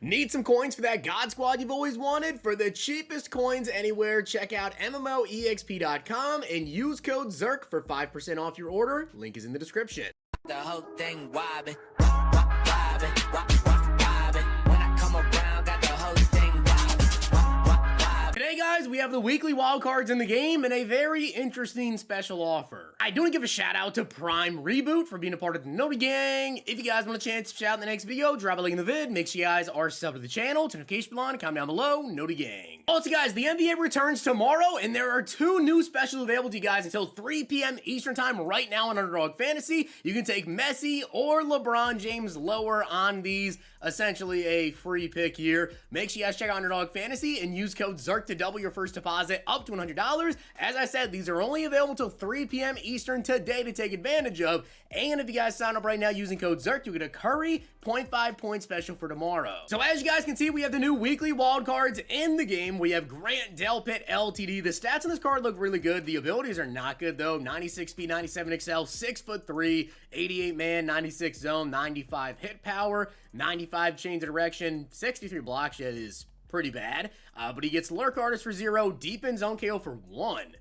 Need some coins for that God Squad you've always wanted? For the cheapest coins anywhere, check out MMOEXP.com and use code ZERK for 5% off your order. Link is in the description. The whole thing wobbin', wobbin', wobbin'. When I come around, got the whole thing wobbin'. Today, guys, we have the weekly wildcards in the game and a very interesting special offer. I do want to give a shout out to Prime Reboot for being a part of the Noti Gang. If you guys want a chance to shout out in the next video, drop a link in the vid. Make sure you guys are subbed to the channel, notification bell on, comment down below, Noti Gang. Also, guys, the NBA returns tomorrow, and there are 2 new specials available to you guys until 3 p.m. Eastern time right now on Underdog Fantasy. You can take Messi or LeBron James lower on these, essentially a free pick here. Make sure you guys check out Underdog Fantasy and use code ZERK to double your first deposit up to $100. As I said, these are only available until 3 p.m. Eastern today to take advantage of. And if you guys sign up right now using code ZERK, you get a Curry 0.5 point special for tomorrow. So as you guys can see, we have the new weekly wildcards in the game. We have Grant Delpit LTD. The stats on this card look really good. The abilities are not good though. 96 speed, 97 excel, 6'3", 88 man, 96 zone, 95 hit power, 95 change of direction, 63 block shed is pretty bad. But he gets Lurk Artist for 0, Deep in Zone KO for 1.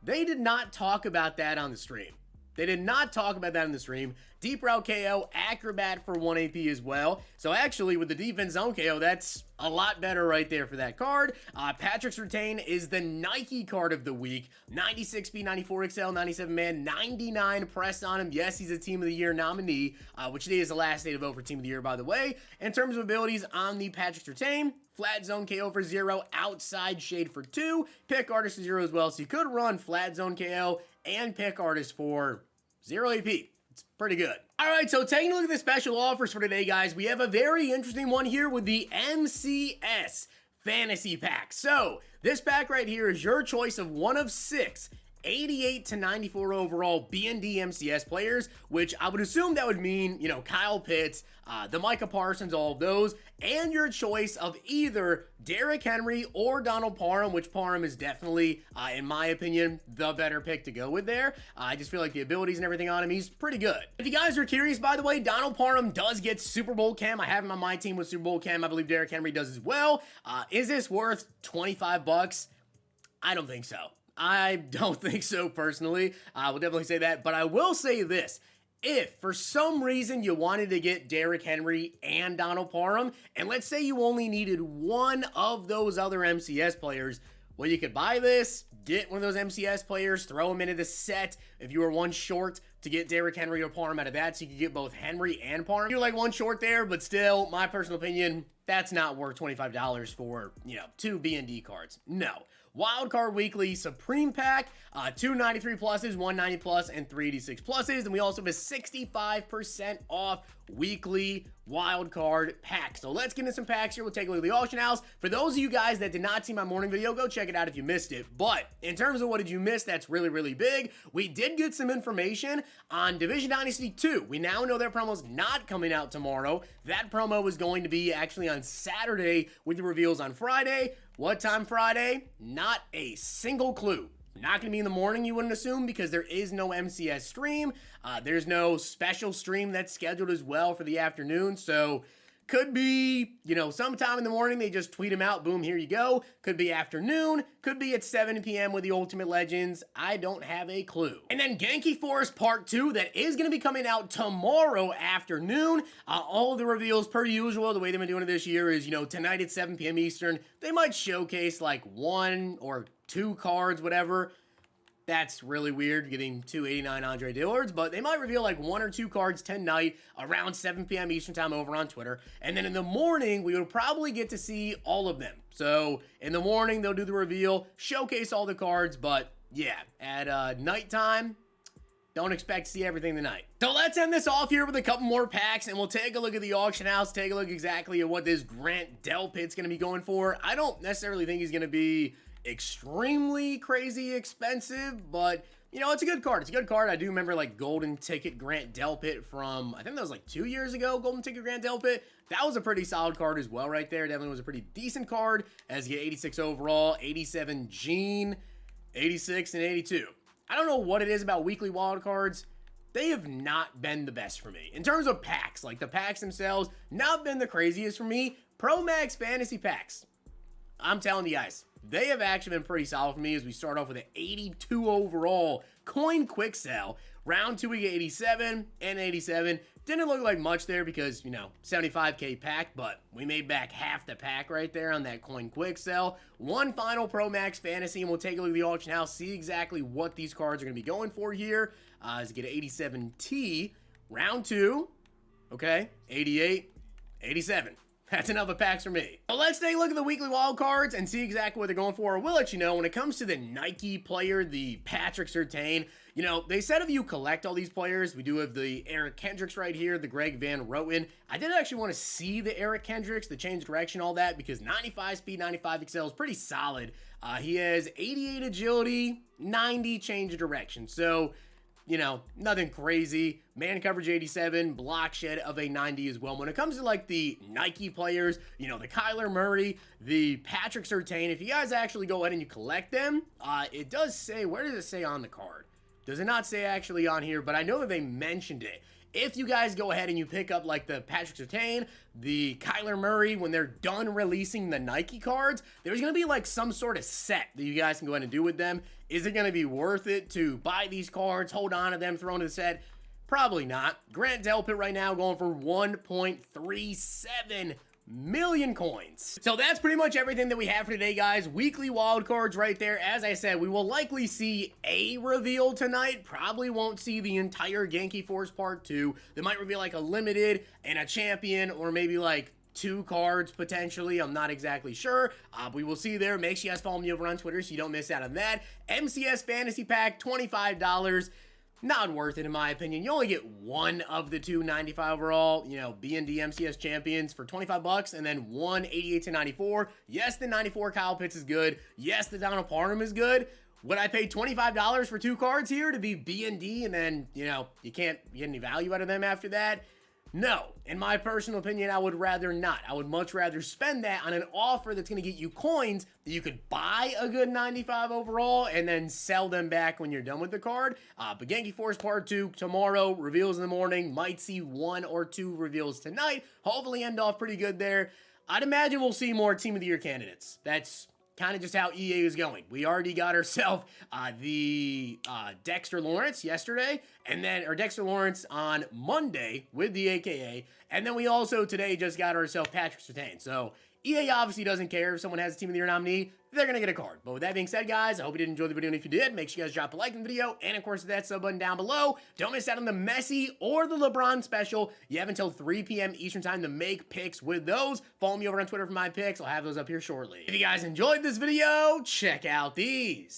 They did not talk about that on the stream. They did not talk about that in the stream. Deep Route KO, Acrobat for 1 AP as well. So actually, with the Defense Zone KO, that's a lot better right there for that card. Patrick Surtain is the Nike card of the week. 96 speed, 94 XL, 97 man, 99 press on him. Yes, he's a Team of the Year nominee, which today is the last day to vote for Team of the Year, by the way. In terms of abilities on the Patrick Surtain, Flat Zone KO for 0, Outside Shade for 2, Pick Artist for 0 as well. So you could run Flat Zone KO and Pick Artist for 0 AP. It's pretty good. All right, so taking a look at the special offers for today, guys, we have a very interesting one here with the MCS Fantasy Pack. So this pack right here is your choice of one of 6 88 to 94 overall BND MCS players, which I would assume that would mean, you know, Kyle Pitts, the Micah Parsons, all of those, and your choice of either Derrick Henry or Donald Parham, which Parham is definitely, in my opinion, the better pick to go with there. I just feel like the abilities and everything on him, he's pretty good. If you guys are curious, by the way, Donald Parham does get Super Bowl chem. I have him on my team with Super Bowl chem. I believe Derrick Henry does as well. Is this worth 25 bucks? I don't think so. I don't think so personally. I will definitely say that, but I will say this. If for some reason you wanted to get Derrick Henry and Donald Parham, and let's say you only needed one of those other MCS players, well, you could buy this, get one of those MCS players, throw them into the set if you were one short to get Derrick Henry or Parham out of that, so you could get both Henry and Parham. You're like one short there, but still, my personal opinion, that's not worth $25 for, you know, 2 BND cards. No. Wildcard Weekly Supreme Pack, 2 93 pluses, 1 90 plus, and 3 86 pluses. And we also have a 65% off weekly wildcard pack. So let's get into some packs here. We'll take a look at the auction house. For those of you guys that did not see my morning video, go check it out if you missed it. But in terms of what did you miss, that's really, really big. We did get some information on Division Dynasty 2. We now know their promo's not coming out tomorrow. That promo is going to be actually on Saturday with the reveals on Friday. What time Friday? Not a single clue. Not going to be in the morning, you wouldn't assume, because there is no MCS stream. There's no special stream that's scheduled as well for the afternoon. So could be, you know, sometime in the morning, they just tweet them out. Boom, here you go. Could be afternoon. Could be at 7 p.m. with the Ultimate Legends. I don't have a clue. And then Genki Forest Part 2, that is going to be coming out tomorrow afternoon. All of the reveals, per usual, the way they've been doing it this year is, you know, tonight at 7 p.m. Eastern, they might showcase like 1 or 2 cards, whatever. That's really weird, getting 289 Andre Dillards, but they might reveal like 1 or 2 cards tonight around 7 p.m. Eastern time over on Twitter. And then in the morning, we will probably get to see all of them. So in the morning, they'll do the reveal, showcase all the cards, but yeah, at nighttime, don't expect to see everything tonight. So let's end this off here with a couple more packs, and we'll take a look at the auction house, take a look exactly at what this Grant Delpit's going to be going for. I don't necessarily think he's going to be extremely crazy expensive, but you know, it's a good card. It's a good card. I do remember like Golden Ticket Grant Delpit from, I think that was like 2 years ago, Golden Ticket Grant Delpit. That was a pretty solid card as well right there. Definitely was a pretty decent card, as you get 86 overall, 87 Gene, 86 and 82. I don't know what it is about weekly wild cards. They have not been the best for me. In terms of packs, like the packs themselves, not been the craziest for me, Pro Max Fantasy Packs. I'm telling you guys, they have actually been pretty solid for me as we start off with an 82 overall coin quick sell. Round 2 we get 87 and 87. Didn't look like much there because, you know, 75k pack, but we made back half the pack right there on that coin quick sell. One final Pro Max Fantasy, and we'll take a look at the auction house, see exactly what these cards are going to be going for here. As we get an 87T, round 2, okay, 88, 87. That's enough of packs for me. So let's take a look at the weekly wild cards and see exactly what they're going for. We'll let you know when it comes to the Nike player, the Patrick Surtain. You know, they said if you collect all these players, we do have the Eric Kendricks right here, the Greg Van Roten. I did actually want to see the Eric Kendricks, the change direction, all that, because 95 speed, 95 excel is pretty solid. He has 88 agility, 90 change of direction. So, you know, nothing crazy. Man coverage 87, block shed of a 90 as well. When it comes to like the Nike players, you know, the Kyler Murray, the Patrick Surtain, if you guys actually go ahead and you collect them, it does say, where does it say on the card? Does it not say actually on here? But I know that they mentioned it. If you guys go ahead and you pick up like the Patrick Surtain, the Kyler Murray, when they're done releasing the Nike cards, there's going to be like some sort of set that you guys can go ahead and do with them. Is it going to be worth it to buy these cards, hold on to them, throw into the set? Probably not. Grant Delpit right now going for 1.37 million coins. So that's pretty much everything that we have for today, guys. Weekly wild cards right there. As I said, we will likely see a reveal tonight. Probably won't see the entire Genki Force Part 2. They might reveal like a limited and a champion, or maybe like 2 cards potentially. I'm not exactly sure. We will see there. Make sure you guys follow me over on Twitter so you don't miss out on that. MCS Fantasy Pack, $25. Not worth it in my opinion. You only get one of the 2 95 overall, you know, B&D MCS champions for 25 bucks, and then one 88 to 94. Yes, the 94 Kyle Pitts is good. Yes, the Donald Parham is good. Would I pay $25 for 2 cards here to be B&D and then, you know, you can't get any value out of them after that? No. In my personal opinion, I would rather not. I would much rather spend that on an offer that's going to get you coins that you could buy a good 95 overall and then sell them back when you're done with the card. But Genki Force Part 2 tomorrow, reveals in the morning. Might see 1 or 2 reveals tonight. Hopefully end off pretty good there. I'd imagine we'll see more Team of the Year candidates. That's kind of just how EA is going. We already got ourselves the Dexter Lawrence yesterday, and then, or Dexter Lawrence on Monday with the AKA, and then we also today just got ourselves Patrick Surtain. So EA obviously doesn't care if someone has a Team of the Year nominee. They're going to get a card. But with that being said, guys, I hope you did enjoy the video, and if you did, make sure you guys drop a like in the video, and of course, hit that sub button down below. Don't miss out on the Messi or the LeBron special. You have until 3 p.m. Eastern time to make picks with those. Follow me over on Twitter for my picks. I'll have those up here shortly. If you guys enjoyed this video, check out these.